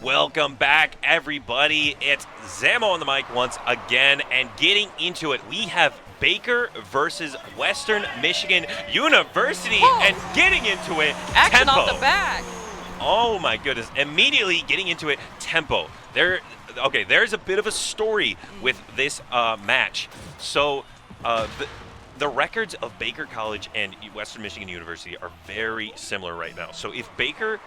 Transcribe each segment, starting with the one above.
Welcome back, everybody. It's Zamo on the mic once again, and getting into it, we have Baker versus Western Michigan University, and getting into it, Action tempo. off the back. Oh my goodness! Immediately getting into it, tempo. There's a bit of a story with this match. So, the records of Baker College and Western Michigan University are very similar right now. So if Baker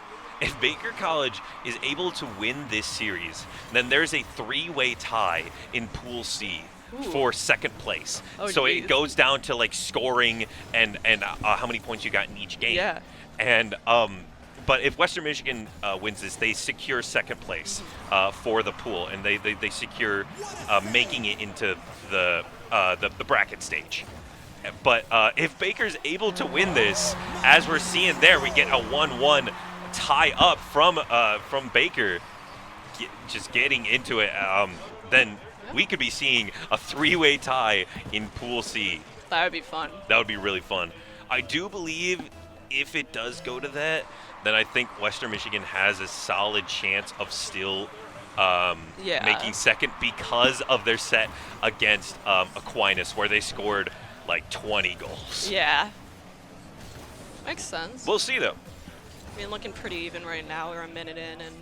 College is able to win this series, then there's a three-way tie in Pool C for second place. Oh, so geez. it goes down to like scoring and how many points you got in each game. Yeah. And but if Western Michigan wins this, they secure second place for the pool, and they secure making it into the bracket stage. But if Baker's able to win this, as we're seeing there, we get a 1-1 tie up from Baker, just getting into it. Then we could be seeing a three-way tie in Pool C. That would be fun. That would be really fun. I do believe if it does go to that, then I think Western Michigan has a solid chance of still making second because of their set against Aquinas, where they scored like 20 goals. Yeah. Makes sense. We'll see, though. I mean, looking pretty even right now. We're a minute in and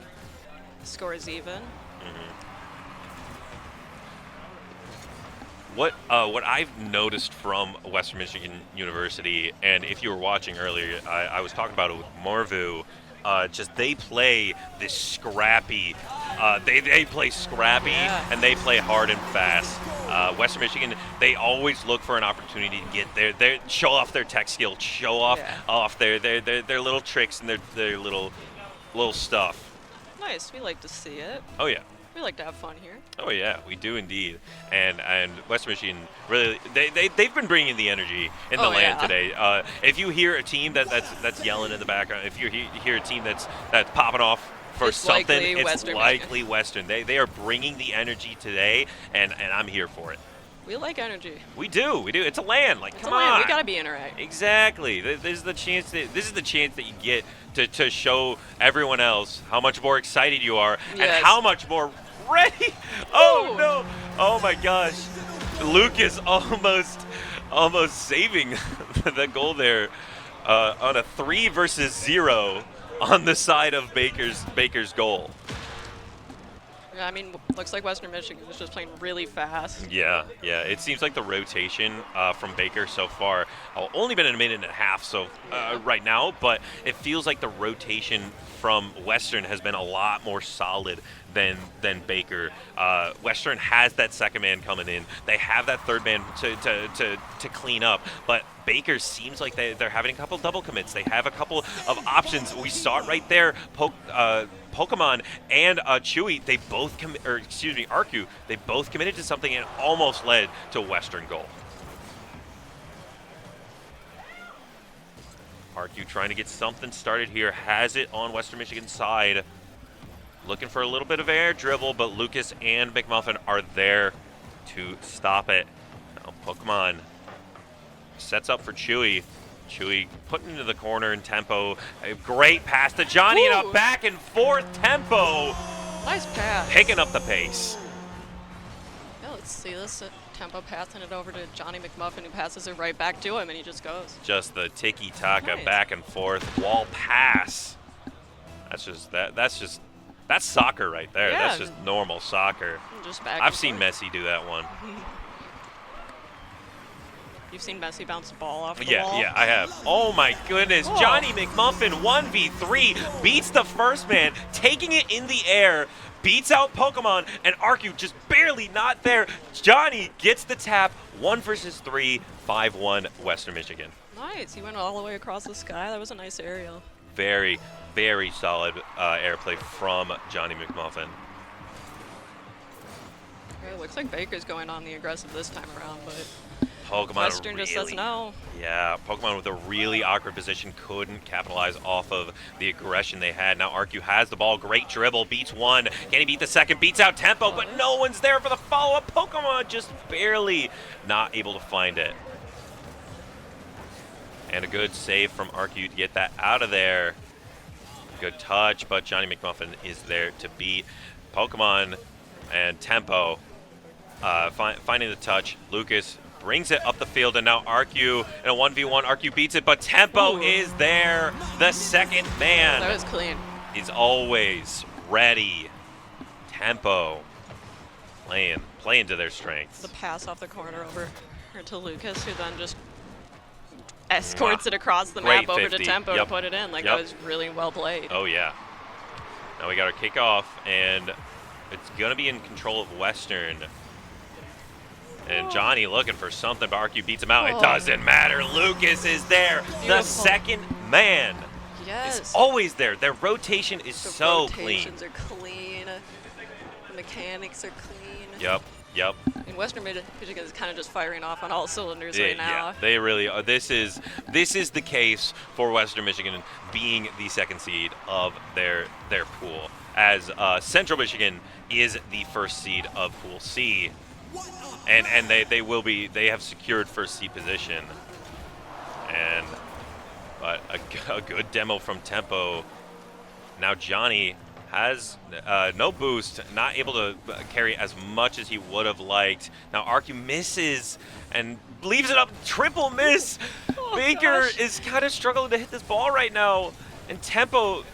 the score is even. What I've noticed from Western Michigan University, and if you were watching earlier, I was talking about it with Morvu. Just they play this scrappy. They play scrappy and they play hard and fast. Western Michigan, they always look for an opportunity to get their show off their tech skill, show off their little tricks and their little stuff. Nice. We like to see it. Oh yeah. We like to have fun here. Oh yeah, we do indeed. And Western Michigan really they've been bringing the energy in the land today. If you hear a team that's yelling in the background, if you hear a team that's popping off for It's something, likely it's Western likely Western. They are bringing the energy today, and I'm here for it. We like energy. We do. It's a land. Like, It's come a land. on. We gotta be interactive. Exactly. This is the chance that you get to show everyone else how much more excited you are and how much more ready. Oh no! Oh my gosh! Lucas almost saving the goal there on a 3 versus 0 on the side of Baker's goal. Yeah, I mean, looks like Western Michigan is just playing really fast. Yeah. It seems like the rotation from Baker so far, only been in a minute and a half right now, but it feels like the rotation from Western has been a lot more solid than Baker. Western has that second man coming in. They have that third man to clean up, but Baker seems like they're having a couple double commits. They have a couple of options. We saw it right there. Pokemon and Chewy, Arcu, they both committed to something and almost led to Western goal. Arcu trying to get something started here, has it on Western Michigan's side. Looking for a little bit of air dribble, but Lucas and McMuffin are there to stop it. Now Pokemon sets up for Chewy. Chewy putting into the corner in tempo. A great pass to Johnny and a back and forth tempo. Nice pass. Picking up the pace. Yeah, let's see this tempo passing it over to Johnny McMuffin, who passes it right back to him, and he just goes. Just the tiki-taka back and forth wall pass. That's soccer right there. Yeah. That's just normal soccer. Just back. I've seen Messi do that one. You've seen Messi bounce the ball off the wall? Yeah, I have. Oh my goodness. Johnny McMuffin 1v3 beats the first man, taking it in the air, beats out Pokemon, and Arcu just barely not there. Johnny gets the tap, 1 versus 3, 5-1 Western Michigan. Nice. He went all the way across the sky. That was a nice aerial. Very, very solid airplay from Johnny McMuffin. Yeah, it looks like Baker's going on the aggressive this time around, but Pokemon Western just says no. Yeah, Pokemon with a really awkward position couldn't capitalize off of the aggression they had. Now Arcu has the ball, great dribble, beats one. Can he beat the second? Beats out tempo, but no one's there for the follow-up. Pokemon just barely not able to find it. And a good save from Arcu to get that out of there. good touch, but Johnny McMuffin is there to beat Pokemon and Tempo. Finding the touch, Lucas brings it up the field, and now Arcu in a 1v1. Arcu beats it, but Tempo is there. The second man. That was clean. Is always ready. Tempo playing to their strengths. The pass off the corner over to Lucas, who then just escorts it across the map over to Tempo to put it in. Like, that was really well played. Oh, yeah. Now we got our kickoff, and it's going to be in control of Western. And Johnny looking for something, but Arcu beats him out. It doesn't matter. Lucas is there. Beautiful. The second man is always there. Their rotation is so clean. Rotations are clean. The mechanics are clean. Yep. And Western Michigan is kind of just firing off on all cylinders right now. Yeah, they really are. This is the case for Western Michigan being the second seed of their pool, as Central Michigan is the first seed of Pool C, and they have secured first seed position. But a good demo from Tempo. Now Johnny has no boost, not able to carry as much as he would have liked. Now Arcu misses and leaves it up, triple miss. Baker is kind of struggling to hit this ball right now. And Tempo,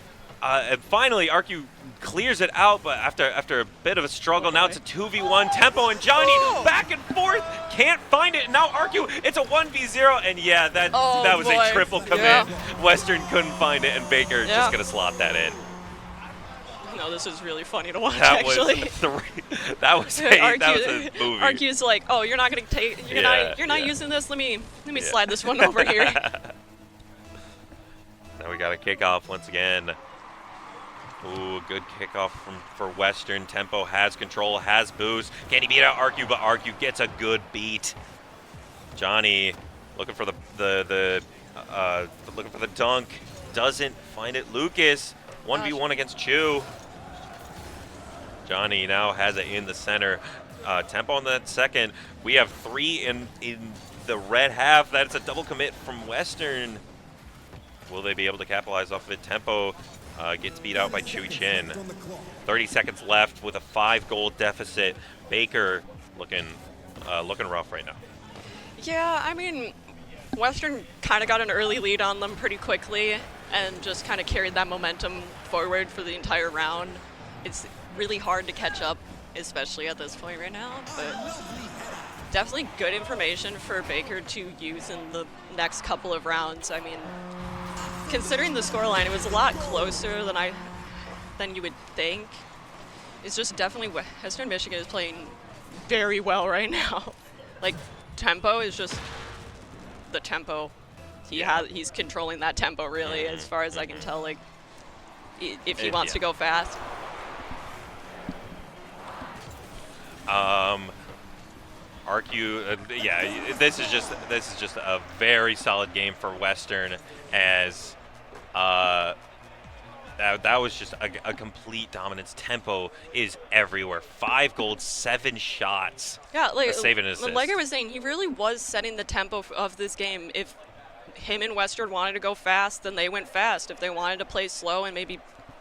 and finally Arcu clears it out, but after a bit of a struggle, now it's a 2v1. Tempo and Johnny back and forth, can't find it. And now Arcu, it's a 1v0, and yeah, that was a triple commit. Yeah. Western couldn't find it, and Baker just gonna slot that in. No, this is really funny to watch. That was a movie. Arcu's like, oh, you're not gonna take, you're not using this. Let me slide this one over here. Now we got a kickoff once again. Ooh, good kickoff for Western. Tempo has control, has boost. Can he beat out Arcu? But Arcu gets a good beat. Johnny looking for the dunk, doesn't find it. Lucas 1v1 against Chu. Johnny now has it in the center. Tempo on that second. We have 3 in the red half. That's a double commit from Western. Will they be able to capitalize off of it? Tempo gets beat out by Chewy Chin. 30 seconds left with a 5-goal deficit. Baker looking rough right now. Yeah, I mean, Western kind of got an early lead on them pretty quickly and just kind of carried that momentum forward for the entire round. It's really hard to catch up, especially at this point right now, but definitely good information for Baker to use in the next couple of rounds. I mean, considering the scoreline, it was a lot closer than you would think. It's just definitely Western Michigan is playing very well right now. Like, Tempo is just the tempo. He's controlling that tempo really, as far as I can tell. Like, if he wants to go fast. Arcu, this is just a very solid game for Western, as that was just a complete dominance. Tempo is everywhere. 5 gold, 7 shots. Yeah, like save and assist. Like I was saying, he really was setting the tempo of this game. If him and Western wanted to go fast, then they went fast. If they wanted to play slow and maybe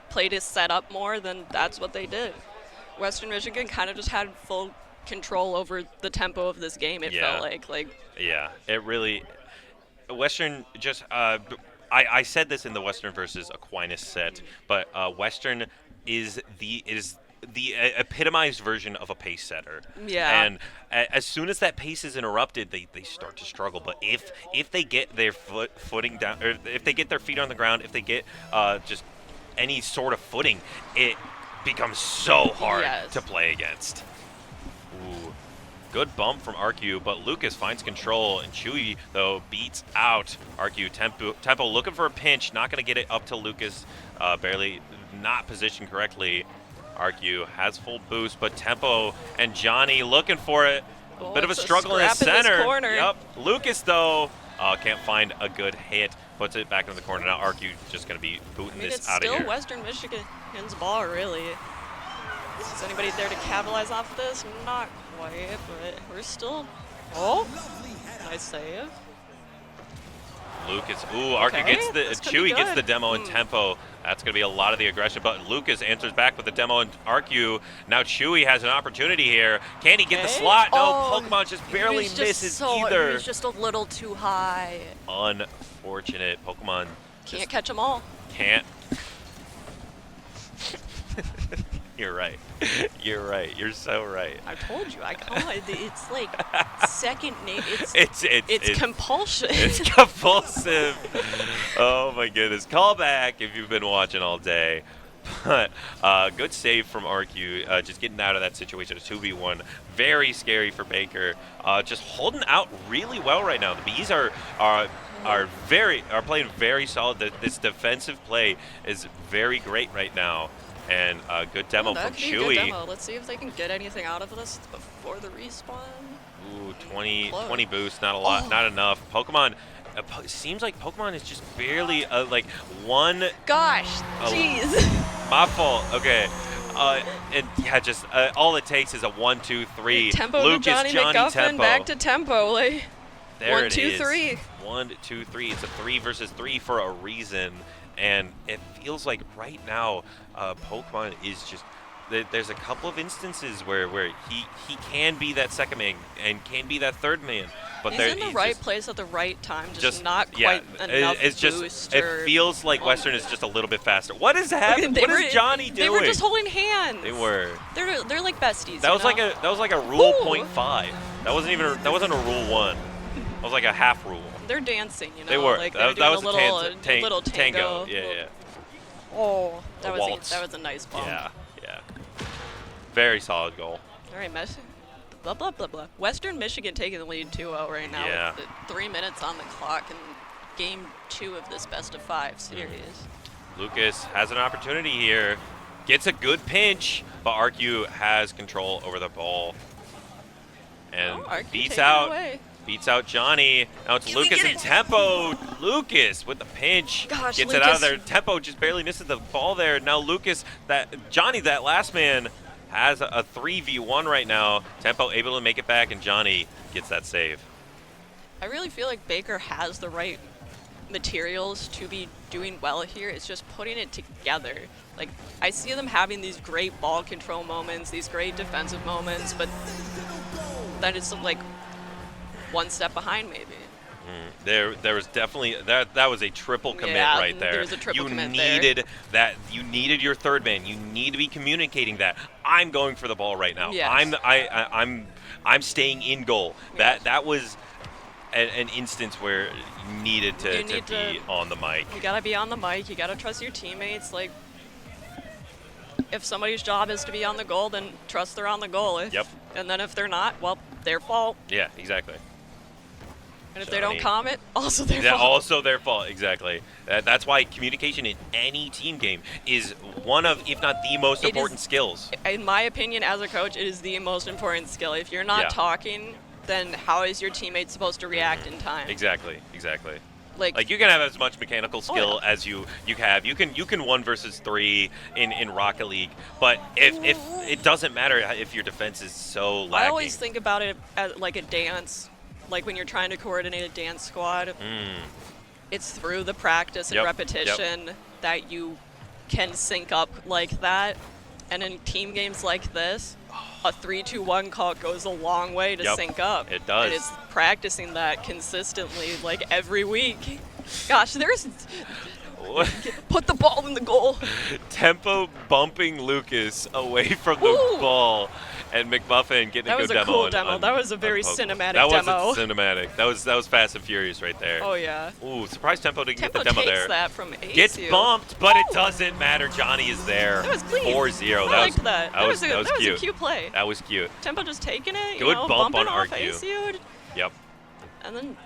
play to set up more, then that's what they did. Western Michigan kind of just had full control over the tempo of this game, it felt like. Yeah, it really... Western just... I said this in the Western versus Aquinas set, but Western is the epitomized version of a pace setter. Yeah. And as soon as that pace is interrupted, they start to struggle. But if they get their footing down, or if they get their feet on the ground, if they get just any sort of footing, it becomes so hard to play against. Ooh. Good bump from Arcu, but Lucas finds control, and Chewy, though, beats out Arcu. Tempo looking for a pinch, not going to get it up to Lucas, barely not positioned correctly. Arcu has full boost, but Tempo and Johnny looking for it. Bit of a struggle in the center. Yep. Lucas, though, can't find a good hit. Puts it back in the corner. Now Arcu just going to be booting this out of here. It's still Western Michigan's ball, really. Is anybody there to capitalize off of this? Not quite, but we're still... Oh, nice save. Lucas. Ooh, Arcu Okay, gets the this could be Chewy gets the good. demo and tempo. That's going to be a lot of the aggression, but Lucas answers back with the demo and Arcu. Now Chewy has an opportunity here. Can he get the Okay. slot? No, Oh, Pokemon just barely he was misses He either. was just a little too high. Unfortunate. Pokemon Can't catch them all. can't. You're right. You're right. You're so right. I told you. It's like second nature. It's Compulsion. It's compulsive. Oh my goodness. Call back if you've been watching all day. But good save from Arcu, just getting out of that situation. A 2v1, very scary for Baker. Just holding out really well right now. The Bees are playing very solid. This defensive play is very great right now. And a good demo that from could be a good Chewy. demo. Let's see if they can get anything out of this before the respawn. Ooh, 20 Close. boost, not a lot, Oh. not enough. Pokemon, seems like Pokemon is just barely like one. Gosh, Oh. jeez. My fault. Okay. And yeah, just all it takes is a 1, 2, 3. Tempo Lucas, to Johnny McGuffin, Tempo. back to tempo. Like, There 1, it 2, is. 3. 1, 2, 3. It's a 3 versus 3 for a reason, and it feels like right now, Pokemon is just. There's a couple of instances where he can be that second man and can be that third man, but He's in the right place at the right time, just not quite enough it's just boost. it or- feels like Western is just a little bit faster. What is happening? They What were- is Johnny doing? They were just holding hands. They were. They're like besties. That was like a rule Ooh. 0.5. That wasn't a rule 1. That was like a half rule. They're dancing, you know. They were. Like that they're was doing a little tango. Yeah. Oh, that A was waltz. that was a nice bump. Yeah. Very solid goal. All right, blah blah blah blah. Western Michigan taking the lead 2-0 right now. Yeah. With 3 minutes on the clock in game 2 of this best of 5 series. Lucas has an opportunity here. Gets a good pinch, but Arcu has control over the ball. And Arcu beats taking it out away. Beats out Johnny. Now it's Can we Lucas get in it? Tempo. Lucas with the pinch. Gosh, Gets it out of Lucas. there. Tempo just barely misses the ball there. Now Lucas, Johnny, that last man, has a 3v1 right now. Tempo able to make it back, and Johnny gets that save. I really feel like Baker has the right materials to be doing well here. It's just putting it together. Like, I see them having these great ball control moments, these great defensive moments, but that is like one step behind maybe. There was definitely that was a triple commit Yeah, right there. there was a triple you commit there. needed that. You needed your third man. You need to be communicating that I'm going for the ball right now. Yes. I'm staying in goal. Yes. That was an instance where you needed to be on the mic. You gotta be on the mic. You gotta trust your teammates. Like, if somebody's job is to be on the goal, then trust they're on the goal. Yep. And then if they're not, well, their fault. Yeah, exactly. And if they don't Johnny. comment, also their Yeah, fault. also their fault, exactly. That's why communication in any team game is one of, if not the most It important is- skills. In my opinion, as a coach, it is the most important skill. If you're not Yeah. talking, then how is your teammate supposed to react in time? Exactly. Like you can have as much mechanical Oh, skill as you have. You can 1 versus 3 in Rocket League, but if it doesn't matter if your defense is so lacking. I always think about it as like a dance, like when you're trying to coordinate a dance squad. It's through the practice and Yep, repetition that you can sync up like that. And in team games like this, a 3-2-1 call goes a long way to Yep, sync up. it does. And it's practicing that consistently, like every week. Gosh, put the ball in the goal. Tempo bumping Lucas away from the Ooh. ball, and McMuffin getting That a was good a demo. cool on- demo. on- That was a on very Poke. cinematic that demo. wasn't cinematic. That was Fast and Furious right there. Oh, yeah. Ooh, surprised Tempo didn't Tempo get the demo takes there. that from Gets ACU. bumped, but it Ooh. doesn't matter. Johnny is there. That was clean. 4-0. I liked that. That was a cute. cute play. That was cute. Tempo just taking it, Good bump bumping on off Arcu. ACU, Yep. and then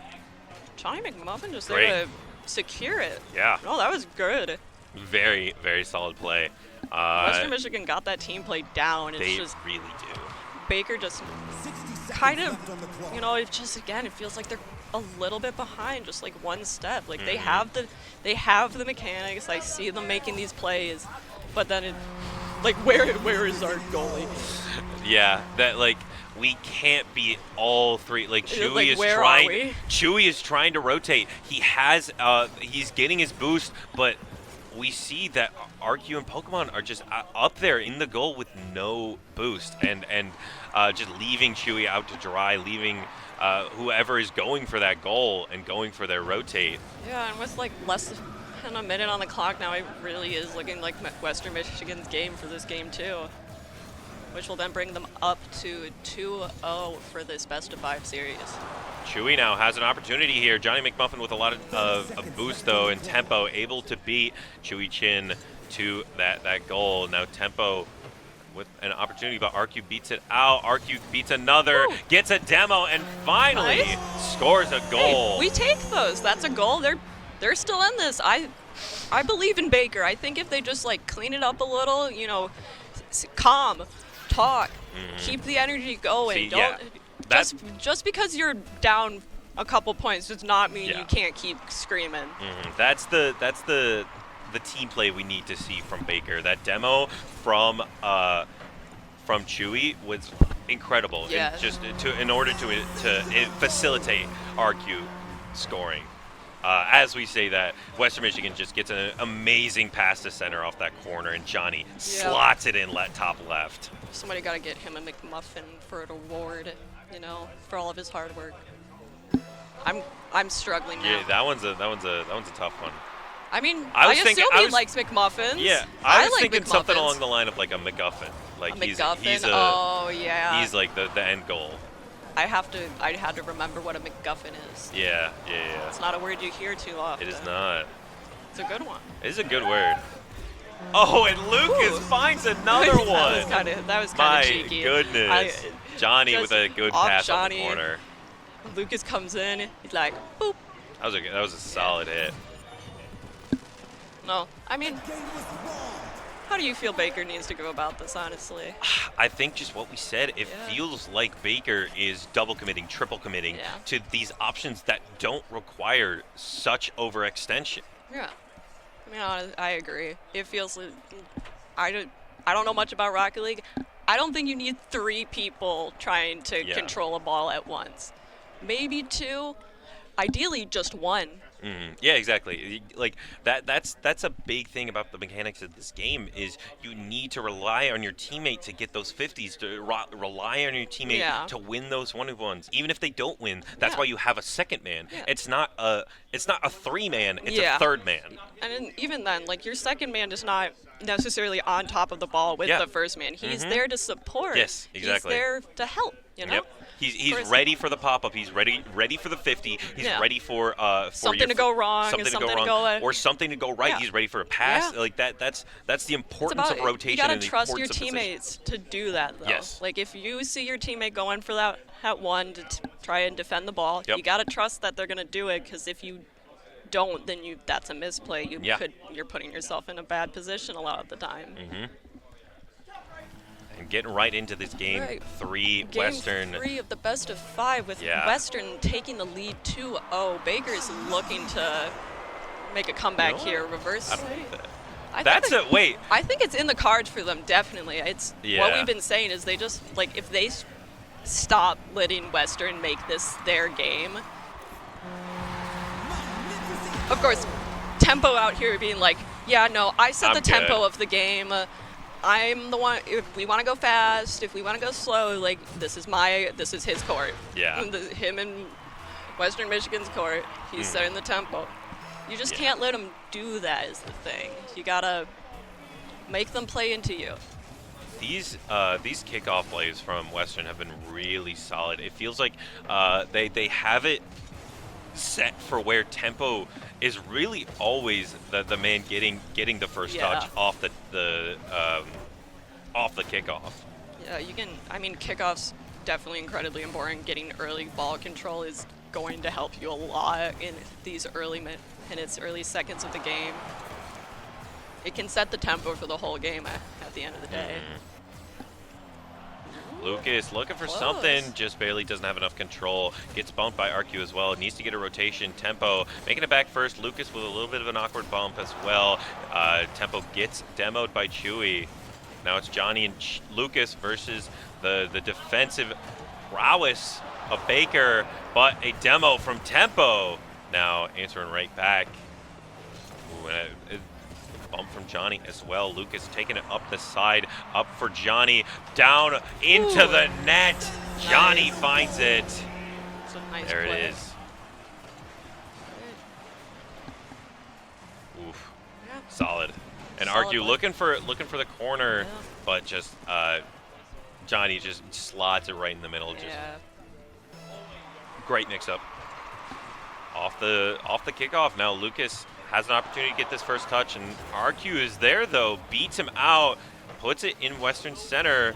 Johnny McMuffin just Great. there to secure it. Yeah. Oh, that was good. Very, very solid play. Western Michigan got that team play down. It's They just really do. Baker just kind of, it just again it feels like they're a little bit behind, just like one step. Like they have the mechanics. I see them making these plays, but then where is our goalie? Yeah, that we can't beat all three. Like Chewy Like, is where trying. are we? Chewy is trying to rotate. He has. He's getting his boost, but we see that RQ and Pokemon are just up there in the goal with no boost, and just leaving Chewy out to dry, leaving whoever is going for that goal and going for their rotate. Yeah, and with like less than a minute on the clock now, it really is looking like Western Michigan's game for this game too, which will then bring them up to 2-0 for this best-of-5 series. Chewy now has an opportunity here. Johnny McMuffin with a lot of boost, though, and Tempo able to beat Chewy Chin to that goal. Now Tempo with an opportunity, but RQ beats it out. RQ beats another, gets a demo, and finally scores a goal. Hey, we take those. That's a goal. They're still in this. I believe in Baker. I think if they just like clean it up a little, you know, calm, talk, keep the energy going. See, just because you're down a couple points does not mean Yeah. you can't keep screaming. That's the team play we need to see from Baker. That demo from Chewy was incredible. Yeah. And just in order to facilitate RQ scoring. As we say that, Western Michigan just gets an amazing pass to center off that corner, and Johnny slots it in top left. Somebody got to get him a McMuffin for an award, you know, for all of his hard work. I'm struggling now. Yeah, that one's a tough one. I mean, I assume he likes McMuffins. Yeah, I was like thinking McMuffins. something along the line of like a McGuffin. Like A McGuffin? Oh, yeah. He's like the end goal. I had to remember what a McGuffin is. Yeah. It's not a word you hear too often. It is not. It's a good one. It is a good word. Oh, and Lucas finds another one. That was kind of cheeky. My goodness. Johnny with a good pass on the corner. Lucas comes in. He's like, boop. That was a solid hit. No, I mean, how do you feel Baker needs to go about this, honestly? I think just what we said, it feels like Baker is double committing, triple committing to these options that don't require such overextension. Yeah. I mean, I agree. It feels like, I don't know much about Rocket League. I don't think you need 3 people trying to control a ball at once. Maybe 2, ideally just 1. Yeah, exactly. Like that's a big thing about the mechanics of this game is you need to rely on your teammate to get those 50s, to rely on your teammate to win those 1v1s. Even if they don't win, that's why you have a second man. Yeah. It's not a 3-man, it's a third man. And then, even then, like, your second man is not necessarily on top of the ball with the first man. He's there to support. Yes, exactly. He's there to help, you know? Yep. He's ready for the pop-up. He's ready for the 50. He's ready for something to go wrong, or something to go right. Yeah. He's ready for a pass. Yeah. Like that's the importance of rotation. You gotta and the trust your importance of teammates to do that, though. Yes. Like, if you see your teammate going for that at one to try and defend the ball, you gotta trust that they're gonna do it. Because if you don't, then that's a misplay. You're putting yourself in a bad position a lot of the time. And getting right into this game 3, Game Western. 3 of the best of 5 with Western taking the lead 2-0. Baker's looking to make a comeback here. Reverse. I don't think that. Wait. I think it's in the cards for them, definitely. It's what we've been saying is they just, like, if they stop letting Western make this their game. Of course, Tempo out here being like, yeah, no, I set the tempo of the game. I'm the one. If we want to go fast, if we want to go slow, like, this is his court. Yeah. Him and Western Michigan's court. He's setting the tempo. You just can't let him do that. Is the thing. You gotta make them play into you. These kickoff plays from Western have been really solid. It feels like they have it set for where Tempo is really always the man getting the first touch off the kickoff. Yeah, you can. I mean, kickoffs definitely incredibly important. Getting early ball control is going to help you a lot in these early minutes, early seconds of the game. It can set the tempo for the whole game at the end of the day. Lucas looking for something, just barely doesn't have enough control. Gets bumped by RQ as well. Needs to get a rotation. Tempo making it back first. Lucas with a little bit of an awkward bump as well. Tempo gets demoed by Chewy. Now it's Johnny and Lucas versus the defensive prowess of Baker, but a demo from Tempo. Now answering right back. Ooh, and a bump from Johnny as well. Lucas taking it up the side, up for Johnny, down into the net. Johnny finds it. It's a nice There play. it is. Oof. Yeah. Solid. And Solid Argue play. looking for the corner, Yeah. but just Johnny just slots it right in the middle. Just Yeah. great mix up. Off the kickoff now, Lucas has an opportunity to get this first touch, and RQ is there though, beats him out, puts it in Western Center.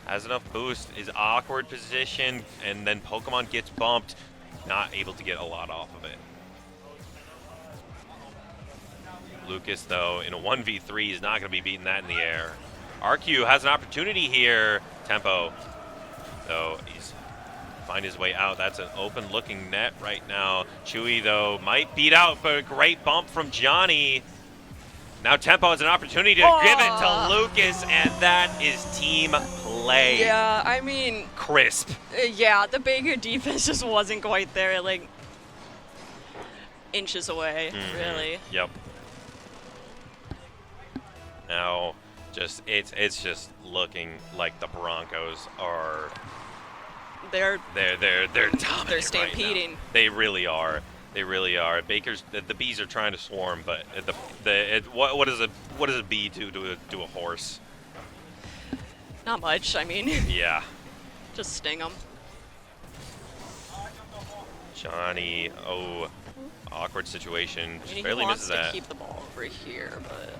Has enough boost, is awkward position, and then Pokemon gets bumped, not able to get a lot off of it. Lucas, though, in a 1v3 is not going to be beating that in the air. RQ has an opportunity here. Tempo, though, he's find his way out. That's an open-looking net right now. Chewy, though, might beat out, but a great bump from Johnny. Now Tempo has an opportunity to give it to Lucas, and that is team play. Yeah, I mean, Crisp. yeah, the Baker defense just wasn't quite there, like inches away, really. Yep. Now, it's just looking like the Broncos are They're dominant. They're stampeding. Right now. They really are. They really are. Baker's the bees are trying to swarm, but what does a bee do to a horse? not much. I mean, Yeah. just sting them. Johnny, awkward situation. Just He barely wants misses to that. keep the ball over here, but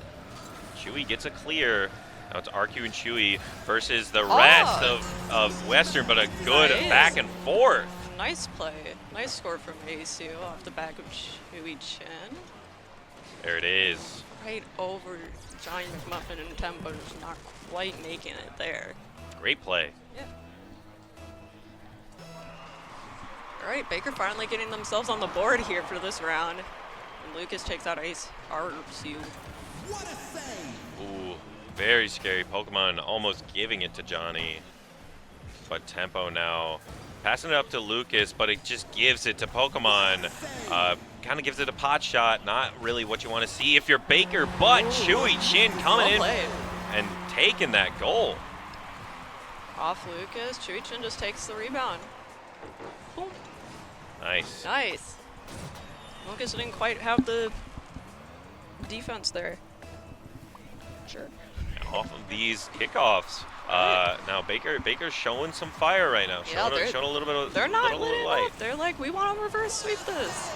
Chewy gets a clear. Now it's RQ and Chewy versus the rest of Western, but a good Nice. back and forth. nice play, nice score from MSU off the back of Chewy Chen. There it is. Right over Johnny McMuffin and Tempo, just not quite making it there. Great play. Yeah. All right, Baker finally getting themselves on the board here for this round. And Lucas takes out Ace RC. Ooh, very scary. Pokemon almost giving it to Johnny. But Tempo now passing it up to Lucas, but it just gives it to Pokemon. Kind of gives it a pot shot. Not really what you want to see if you're Baker, but Chewy Chin coming Well in played. and taking that goal. Off Lucas, Chewy Chen just takes the rebound. Boom. Nice. Nice. Lucas didn't quite have the defense there. Sure. Off of these kickoffs. Now Baker's showing some fire right now. Yeah, Showing a little bit of They're not little letting light. up. They're like, we want to reverse sweep this.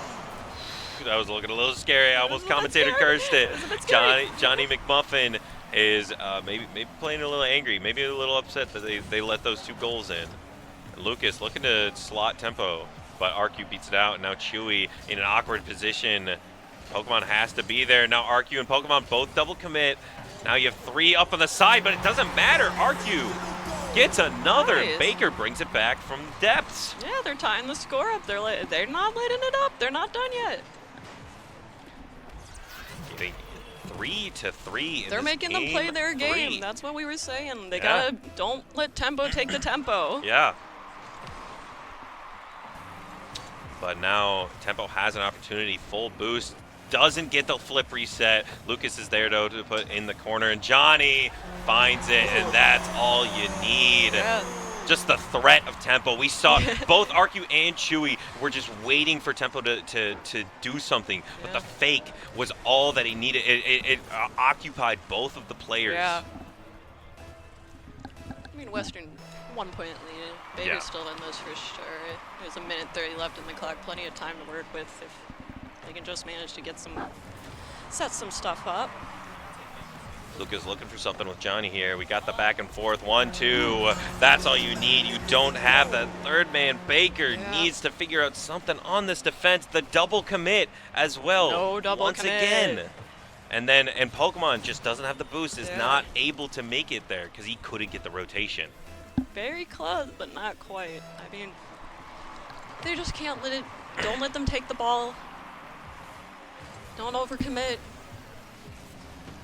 That was looking a little scary. I almost a bit commentator scary. cursed it. It was a bit scary. Johnny McMuffin is maybe playing a little angry, maybe a little upset that they let those 2 goals in. Lucas looking to slot Tempo, but RQ beats it out. And now Chewy in an awkward position. Pokemon has to be there. Now RQ and Pokemon both double commit. Now you have 3 up on the side, but it doesn't matter. RQ gets another. Nice. Baker brings it back from depths. Yeah, they're tying the score up. They're not letting it up. They're not done yet. Getting 3-3 in They're this making them play their 3. game. That's what we were saying. They Yeah. don't let Tempo take the tempo. Yeah. But now Tempo has an opportunity, full boost, doesn't get the flip reset. Lucas is there though to put in the corner, and Johnny finds it, and that's all you need. Yeah. Just the threat of Tempo. We saw both RQ and Chewy were just waiting for Tempo to do something, but the fake was all that he needed. It occupied both of the players. Yeah. I mean, Western 1 point lead. Baker's Yeah. still in this for sure. There's a minute 30 left in the clock. Plenty of time to work with if they can just manage to get set some stuff up. Lucas looking for something with Johnny here. We got the back and forth. 1-2. That's all you need. You don't have that third man. Baker needs to figure out something on this defense. The double commit as well. No double once commit. again. And Pokemon just doesn't have the boost, is not able to make it there because he couldn't get the rotation. Very close, but not quite. I mean, they just can't don't let them take the ball. Don't overcommit.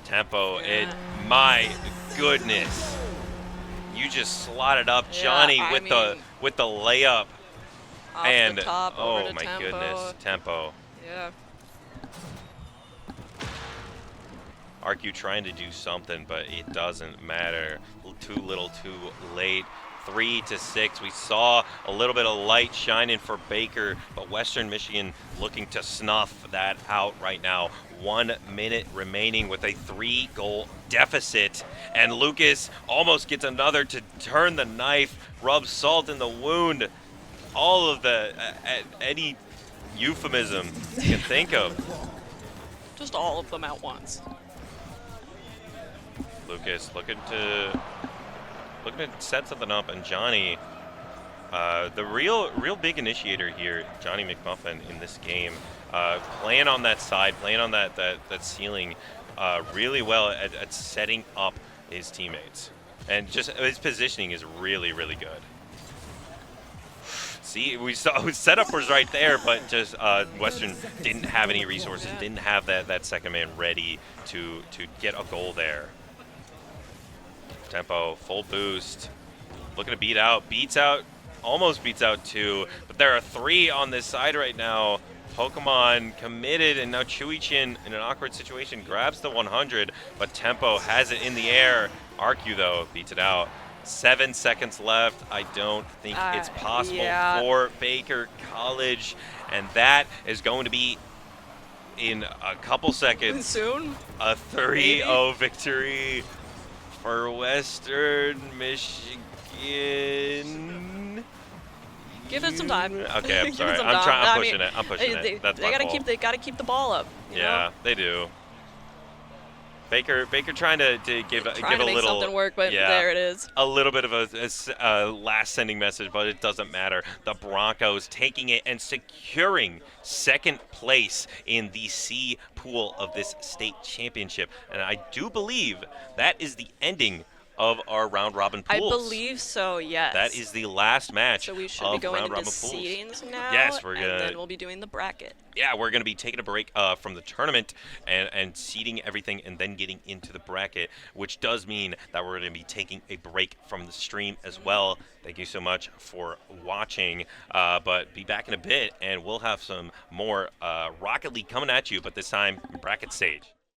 Tempo, Yeah. goodness. You just slotted up Yeah, Johnny I with mean, the layup. off And the top, oh over to my tempo. goodness, tempo. Yeah. Arcu trying to do something, but it doesn't matter. Too little, too late. 3-6. We saw a little bit of light shining for Baker, but Western Michigan looking to snuff that out right now. 1 minute remaining with a 3-goal deficit, and Lucas almost gets another to turn the knife, rub salt in the wound. All of the any euphemism you can think of. Just all of them at once. Lucas looking to set something up, and Johnny, the real big initiator here, Johnny McMuffin in this game, playing on that side, playing on that ceiling, really well at setting up his teammates, and just his positioning is really good. See, we saw his setup was right there, but just Western didn't have any resources, didn't have that second man ready to get a goal there. Tempo, full boost, looking to almost beats out 2, but there are 3 on this side right now. Pokemon committed, and now Chewy-Chin in an awkward situation grabs the 100, but Tempo has it in the air. Arcu, though, beats it out. 7 seconds left. I don't think it's possible for Baker College, and that is going to be, in a couple seconds, soon, a 3-0 victory for Western Michigan. Give it some time. Okay, I'm sorry. I'm pushing it. I'm pushing it. That's my fault. They gotta keep the ball up. You know? They do. Baker trying to give a make little something work, but there it is. A little bit of a last sending message, but it doesn't matter. The Broncos taking it and securing second place in the C pool of this state championship, and I do believe that is the ending of our round robin pools. I believe so, yes. That is the last match. So we should of be going round into robin pools. seedings now. Yes, we're gonna. And then we'll be doing the bracket. Yeah, we're gonna be taking a break from the tournament and seeding everything, and then getting into the bracket, which does mean that we're gonna be taking a break from the stream as well. Thank you so much for watching. But be back in a bit, and we'll have some more Rocket League coming at you, but this time bracket stage.